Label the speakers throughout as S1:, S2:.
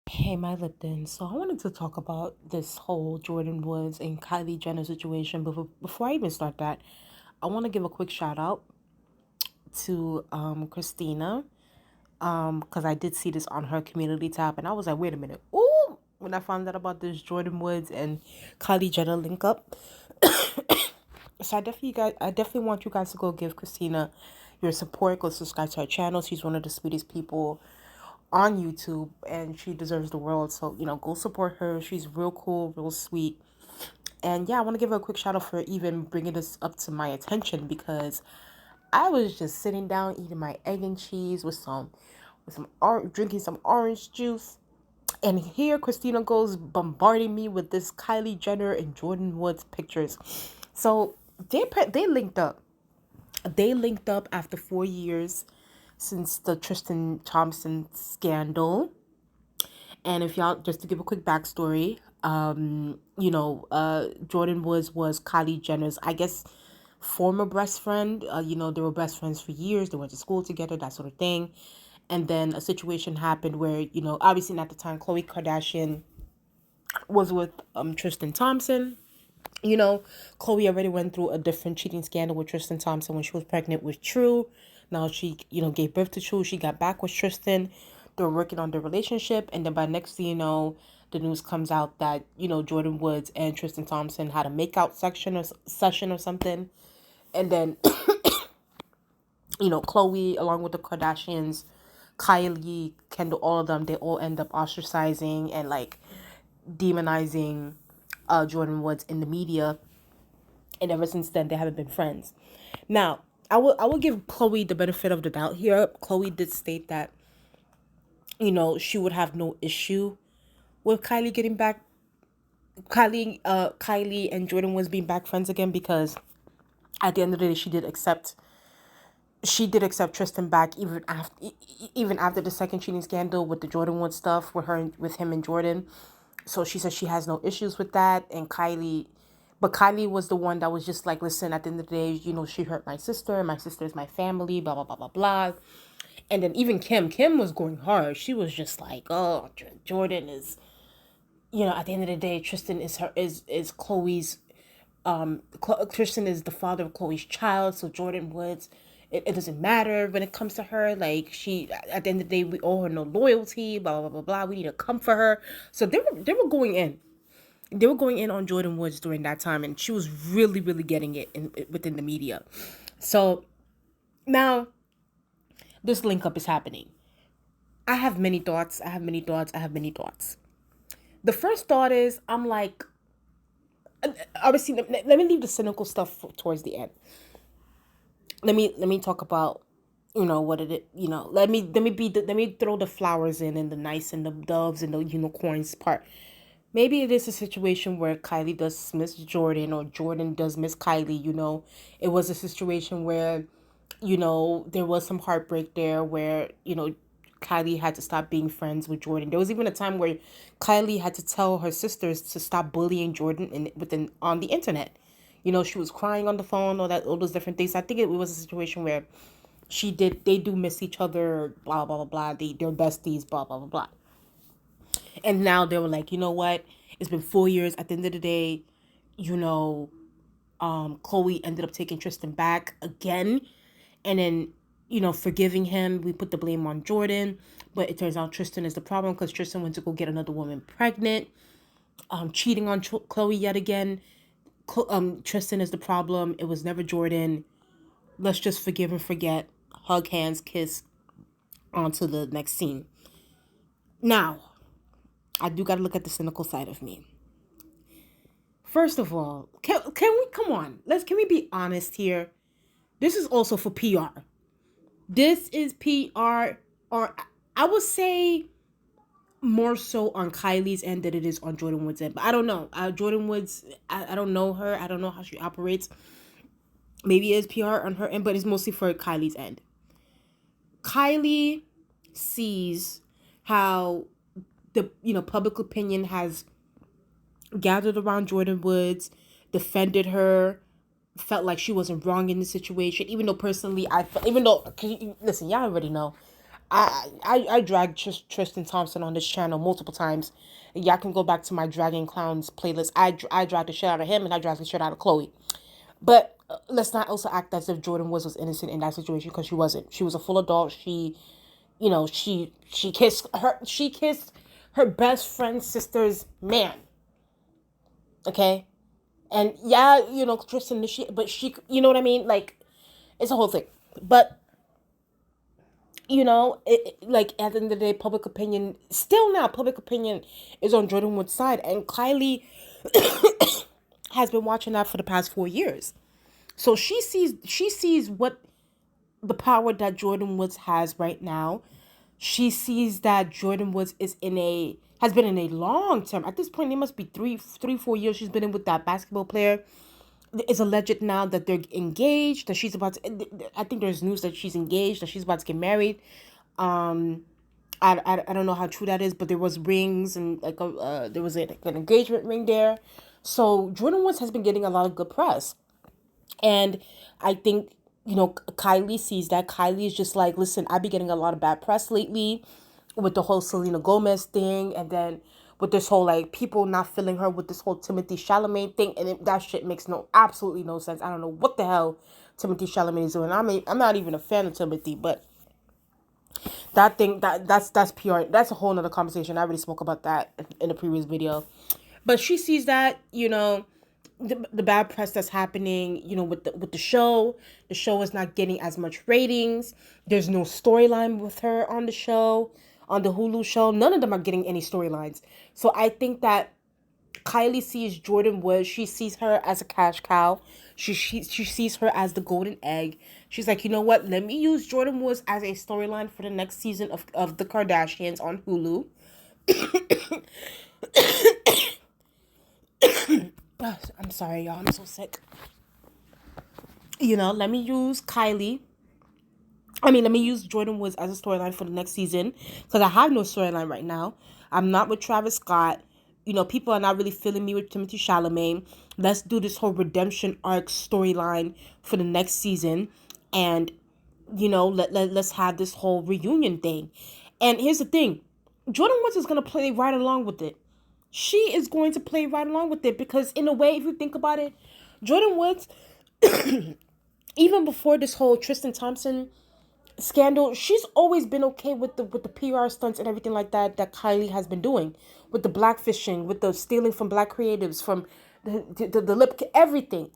S1: Hey, my Lipton. So I wanted to talk about this whole Jordan Woods and Kylie Jenner situation. But before I even start that, I want to give a quick shout out to Christina because I did see this on her community tab, and I was like, wait a minute, ooh! When I found out about this Jordan Woods and Kylie Jenner link up, so I definitely want you guys to go give Christina your support. Go subscribe to her channel. She's one of the sweetest people on YouTube, and she deserves the world. So, go support her. She's real cool, real sweet. And yeah, I want to give her a quick shout out for even bringing this up to my attention because I was just sitting down eating my egg and cheese drinking some orange juice. And here Christina goes bombarding me with this Kylie Jenner and Jordan Woods pictures. So they linked up. They linked up after 4 years since the Tristan Thompson scandal. And if y'all, just to give a quick backstory, Jordan was Kylie Jenner's, I guess, former best friend. They were best friends for years. They went to school together, that sort of thing. And then a situation happened where, obviously at the time, Khloe Kardashian was with Tristan Thompson. Khloe already went through a different cheating scandal with Tristan Thompson when she was pregnant with True. Now she, gave birth to True. She got back with Tristan. They were working on their relationship. And then by next thing you know, the news comes out that, Jordan Woods and Tristan Thompson had a makeout session or something. And then, Khloe, along with the Kardashians, Kylie, Kendall, all of them, they all end up ostracizing and like demonizing Jordan Woods in the media, and ever since then they haven't been friends. Now, I will give Khloe the benefit of the doubt here. Khloe did state that she would have no issue with Kylie and Jordan was being back friends again because at the end of the day she did accept Tristan back even after the second cheating scandal with the Jordan Wood stuff with him and Jordan. So she says she has no issues with that. But Kylie was the one that was just like, listen, at the end of the day, she hurt my sister. My sister is my family, blah, blah, blah, blah, blah. And then even Kim was going hard. She was just like, oh, Jordan is, at the end of the day, Tristan is Chloe's, Tristan is the father of Chloe's child. So Jordan Woods, it doesn't matter when it comes to her. Like at the end of the day, we owe her no loyalty, blah, blah, blah, blah. We need to come for her. So they were going in. They were going in on Jordan Woods during that time, and she was really, really getting it within the media. So now this link up is happening. I have many thoughts. I have many thoughts. I have many thoughts. The first thought is I'm like, obviously, let me leave the cynical stuff towards the end. Let me talk about what it let me throw the flowers in and the nice and the doves and the unicorns part. Maybe it is a situation where Kylie does miss Jordan or Jordan does miss Kylie. It was a situation where there was some heartbreak there where Kylie had to stop being friends with Jordan. There was even a time where Kylie had to tell her sisters to stop bullying Jordan on the internet. She was crying on the phone, all those different things. I think it was a situation where they do miss each other, blah blah blah blah. They're besties, blah blah blah blah. And now they were like, you know what? It's been 4 years. At the end of the day, you know, Chloe ended up taking Tristan back again, and then forgiving him. We put the blame on Jordan, but it turns out Tristan is the problem because Tristan went to go get another woman pregnant, cheating on Chloe yet again. Tristan is the problem. It was never Jordan. Let's just forgive and forget. Hug hands, kiss, on to the next scene. Now, I do got to look at the cynical side of me. First of all, can we come on? Can we be honest here? This is also for PR. This is PR, or I would say more so on Kylie's end than it is on Jordan Woods' end. But I don't know. Jordan Woods, I don't know her. I don't know how she operates. Maybe it is PR on her end, but it's mostly for Kylie's end. Kylie sees how the public opinion has gathered around Jordan Woods, defended her, felt like she wasn't wrong in the situation. Even though personally, listen, y'all already know, I dragged Tristan Thompson on this channel multiple times. Y'all can go back to my Dragging Clowns playlist. I dragged the shit out of him, and I dragged the shit out of Khloe. But let's not also act as if Jordyn was innocent in that situation, because she wasn't. She was a full adult. She kissed her best friend's sister's man. Okay, and yeah, Tristan, but she, you know what I mean? Like, it's a whole thing. But like at the end of the day, public opinion is on Jordyn Wood's side, and Kylie has been watching that for the past 4 years. So she sees what the power that Jordyn Woods has right now. She sees that Jordyn Woods has been in a long term. At this point, it must be 4 years she's been in with that basketball player. It's alleged now that they're engaged, that she's about to, I think there's news that she's engaged, that she's about to get married. I don't know how true that is, but there was rings, and like there was an engagement ring there. So Jordyn Woods has been getting a lot of good press. And I think, Kylie sees that. Kylie is just like, listen, I've been getting a lot of bad press lately with the whole Selena Gomez thing. And then with this whole, like, people not feeling her with this whole Timothy Chalamet thing. And that shit makes absolutely no sense. I don't know what the hell Timothy Chalamet is doing. I mean, I'm not even a fan of Timothy, but that thing, that's PR. That's a whole nother conversation. I already spoke about that in the previous video. But she sees that, the bad press that's happening, with the show. The show is not getting as much ratings. There's no storyline with her on the show, on the Hulu show. None of them are getting any storylines. So I think that Kylie sees Jordyn Woods. She sees her as a cash cow. She sees her as the golden egg. She's like, you know what? Let me use Jordyn Woods as a storyline for the next season of the Kardashians on Hulu. I'm sorry, y'all. I'm so sick. Let me use let me use Jordyn Woods as a storyline for the next season, because I have no storyline right now. I'm not with Travis Scott. People are not really feeling me with Timothy Chalamet. Let's do this whole redemption arc storyline for the next season. And, let's have this whole reunion thing. And here's the thing. Jordyn Woods is going to play right along with it. She is going to play right along with it, because in a way, if you think about it, Jordyn Woods, even before this whole Tristan Thompson scandal, she's always been okay with the PR stunts and everything like that Kylie has been doing, with the blackfishing, with the stealing from black creatives, from the lip, everything.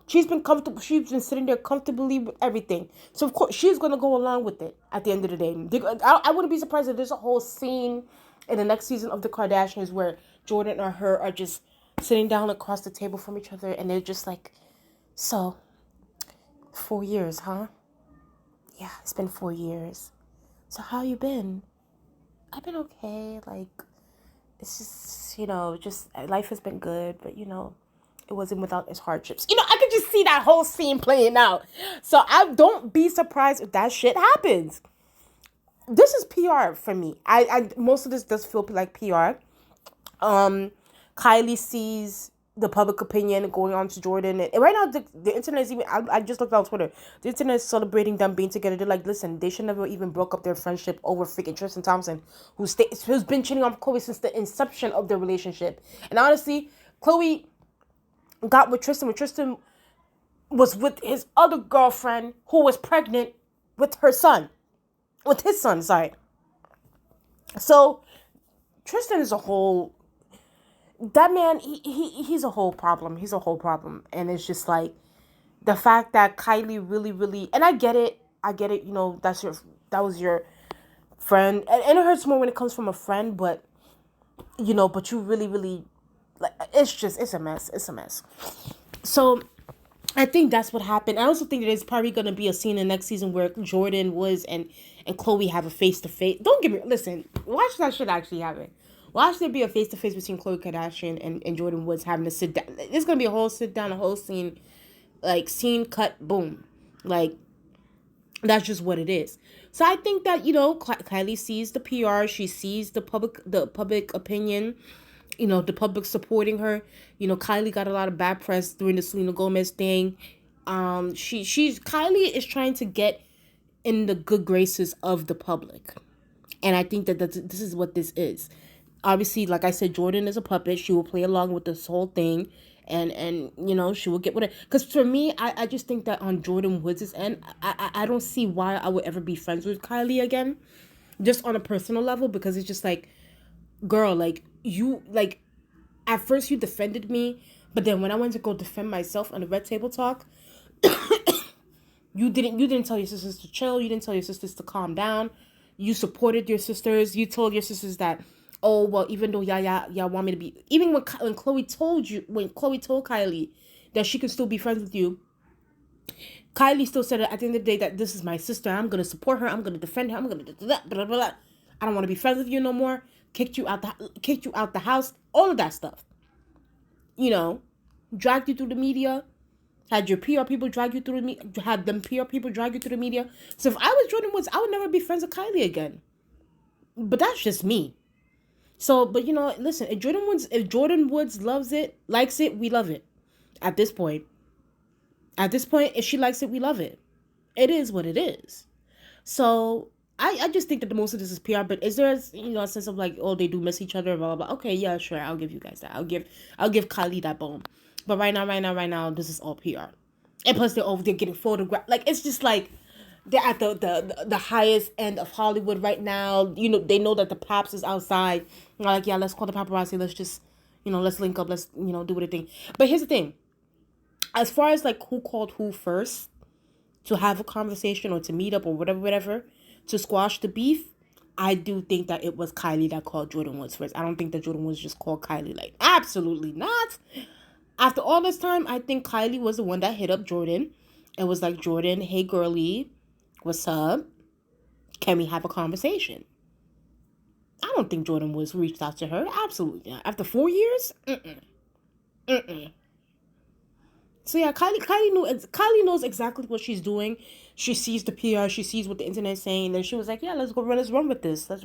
S1: She's been comfortable. She's been sitting there comfortably with everything. So of course she's gonna go along with it. At the end of the day, I wouldn't be surprised if there's a whole scene in the next season of the Kardashians where Jordyn or her are just sitting down across the table from each other, and they're just like, so 4 years, huh? Yeah, it's been 4 years. So how you been? I've been okay. Like, it's just, just life has been good, but it wasn't without its hardships. I could just see that whole scene playing out. So I don't be surprised if that shit happens. This is PR for me. I most of this does feel like PR. Kylie sees the public opinion going on to Jordyn. And right now, the internet is even... I just looked on Twitter. The internet is celebrating them being together. They're like, listen, they should never even broke up their friendship over freaking Tristan Thompson, who's been cheating on Khloe since the inception of their relationship. And honestly, Khloe got with Tristan when Tristan was with his other girlfriend who was pregnant with his son, sorry. So Tristan is a whole... That man, he's a whole problem. He's a whole problem. And it's just like, the fact that Kylie really, really... And I get it. That was your friend. And it hurts more when it comes from a friend, but, but you really, really... Like, it's a mess. It's a mess. So I think that's what happened. I also think there's probably going to be a scene in the next season where Jordyn Woods and Khloe have a face-to-face. Don't get me... Listen, watch that shit actually happen. Watch there be a face-to-face between Khloe Kardashian and Jordyn Woods having to sit down. There's going to be a whole sit-down, a whole scene, like, scene cut, boom. Like, that's just what it is. So I think that, Kylie sees the PR. She sees the public opinion, the public supporting her. Kylie got a lot of bad press during the Selena Gomez thing. Kylie is trying to get in the good graces of the public. And I think that this is what this is. Obviously, like I said, Jordyn is a puppet. She will play along with this whole thing. And she will get with it. Because for me, I just think that on Jordyn Woods' end, I don't see why I would ever be friends with Kylie again. Just on a personal level, because it's just like, girl, like, you, like, at first you defended me, but then when I went to go defend myself on the Red Table Talk, you didn't tell your sisters to chill. You didn't tell your sisters to calm down. You supported your sisters. You told your sisters that, oh well, even though y'all want me to be, even when Khloe told Kylie that she could still be friends with you, Kylie still said at the end of the day that this is my sister. I'm gonna support her. I'm gonna defend her. I'm gonna blah, blah, blah, blah. I don't want to be friends with you no more. Kicked you out the house. All of that stuff. Dragged you through the media. Had your PR people drag you through the media. Had them PR people drag you through the media. So if I was Jordyn Woods, I would never be friends with Kylie again. But that's just me. So, but listen, if Jordyn Woods loves it, likes it, we love it. At this point. If she likes it, we love it. It is what it is. So I just think that the most of this is PR. But is there a sense of like, oh, they do miss each other, blah blah blah. Okay, yeah, sure, I'll give you guys that. I'll give Kylie that bone. But right now, this is all PR. And plus, they're getting photographed. Like, it's just like they're at the highest end of Hollywood right now. They know that the Pops is outside. They're like, yeah, let's call the paparazzi. Let's just, let's link up. Let's, do what a thing. But here's the thing. As far as like who called who first to have a conversation or to meet up or whatever, to squash the beef, I do think that it was Kylie that called Jordyn Woods first. I don't think that Jordyn Woods just called Kylie. Like, absolutely not. After all this time, I think Kylie was the one that hit up Jordyn and was like, Jordyn, hey girlie, what's up? Can we have a conversation? I don't think Jordyn Woods reached out to her. Absolutely not. After 4 years? Mm-mm. So yeah, Kylie knows exactly what she's doing. She sees the PR, she sees what the internet is saying, and she was like, yeah, let's run with this. This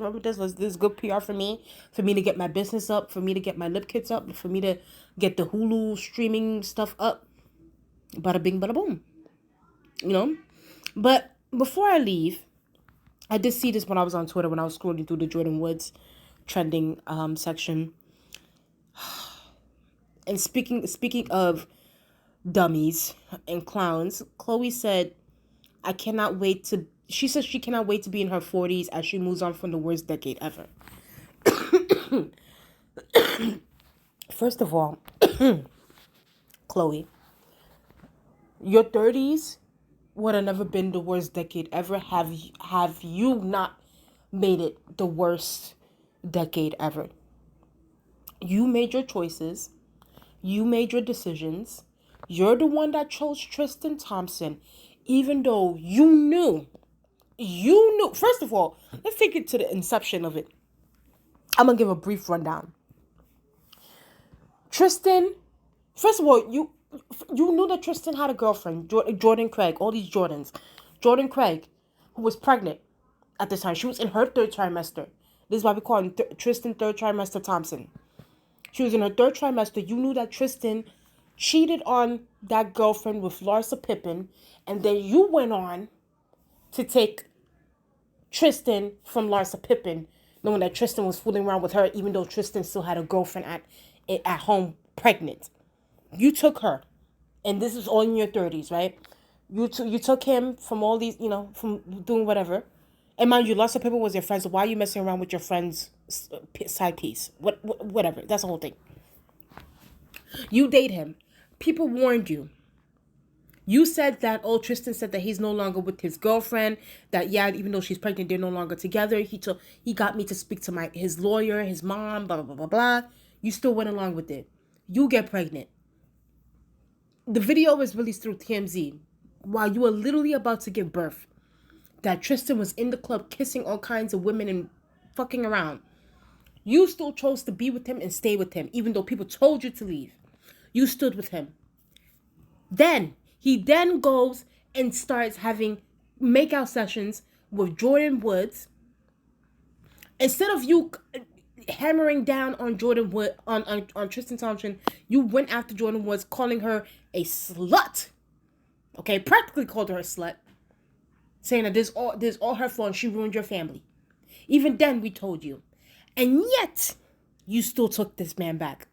S1: is good PR for me to get my business up, for me to get my lip kits up, for me to get the Hulu streaming stuff up. Bada bing, bada boom. But before I leave, I did see this when I was on Twitter, when I was scrolling through the Jordyn Woods trending section. And speaking of dummies and clowns, Khloe said, she says she cannot wait to be in her 40s as she moves on from the worst decade ever. First of all, Khloe, your 30s would have never been the worst decade ever. Have you not made it the worst decade ever? You made your choices. You made your decisions. You're the one that chose Tristan Thompson, even though you knew. First of all, let's take it to the inception of it. I'm going to give a brief rundown. Tristan, first of all, you knew that Tristan had a girlfriend, Jordan Craig, all these Jordans. Jordan Craig, who was pregnant at this time. She was in her third trimester. This is why we call him Tristan third trimester Thompson. She was in her third trimester. You knew that Tristan cheated on that girlfriend with Larsa Pippen, and then you went on to take Tristan from Larsa Pippen, knowing that Tristan was fooling around with her, even though Tristan still had a girlfriend at home pregnant. You took her, and this is all in your 30s, right? You took him from all these, from doing whatever. And mind you, Larsa Pippen was your friend, so why are you messing around with your friend's side piece? Whatever. That's the whole thing. You date him. People warned you. You said that, Tristan said that he's no longer with his girlfriend, that, yeah, even though she's pregnant, they're no longer together. He got me to speak to his lawyer, his mom, blah, blah, blah, blah. You still went along with it. You get pregnant. The video was released through TMZ while you were literally about to give birth. That Tristan was in the club kissing all kinds of women and fucking around. You still chose to be with him and stay with him, even though people told you to leave. You stood with him. Then he goes and starts having makeout sessions with Jordyn Woods. Instead of you hammering down on on Tristan Thompson, you went after Jordyn Woods, calling her a slut. Okay, practically called her a slut. saying that this all her fault and she ruined your family. Even then, we told you. And yet, you still took this man back.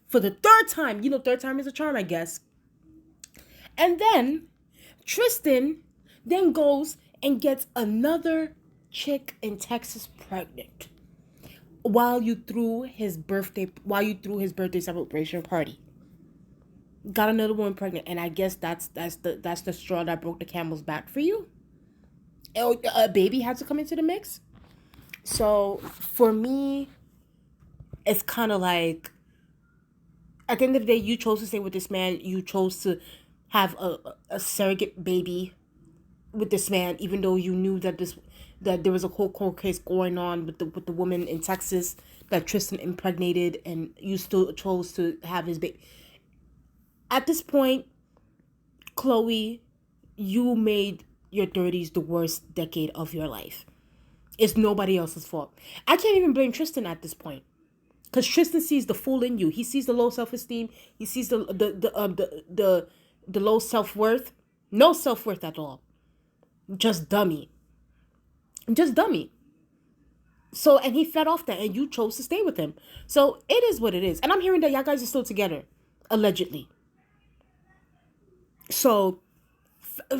S1: For the third time. You know, third time is a charm, I guess. And then, Tristan then goes and gets another chick in Texas pregnant while you threw his birthday celebration party. Got another woman pregnant, and I guess that's the straw that broke the camel's back for you. A baby had to come into the mix. So for me, it's kind of like, at the end of the day, you chose to stay with this man. You chose to have a surrogate baby with this man, even though you knew that there was a whole court case going on with the woman in Texas that Tristan impregnated, and you still chose to have his baby. At this point, Khloe, you made your 30s the worst decade of your life. It's nobody else's fault. I can't even blame Tristan at this point, because Tristan sees the fool in you. He sees the low self-esteem. He sees the low self-worth. No self-worth at all. Just dummy. Just dummy. So, and he fed off that, and you chose to stay with him. So, it is what it is. And I'm hearing that y'all guys are still together, allegedly. So,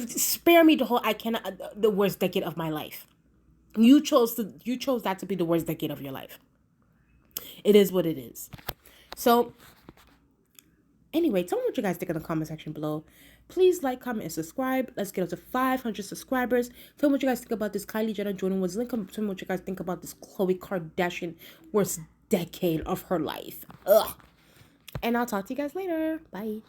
S1: spare me the worst decade of my life. You chose that to be the worst decade of your life. It is what it is. So, anyway, tell me what you guys think in the comment section below. Please like, comment, and subscribe. Let's get up to 500 subscribers. Tell me what you guys think about this Kylie Jordyn was link. Tell me what you guys think about this Khloe Kardashian worst decade of her life. Ugh. And I'll talk to you guys later. Bye.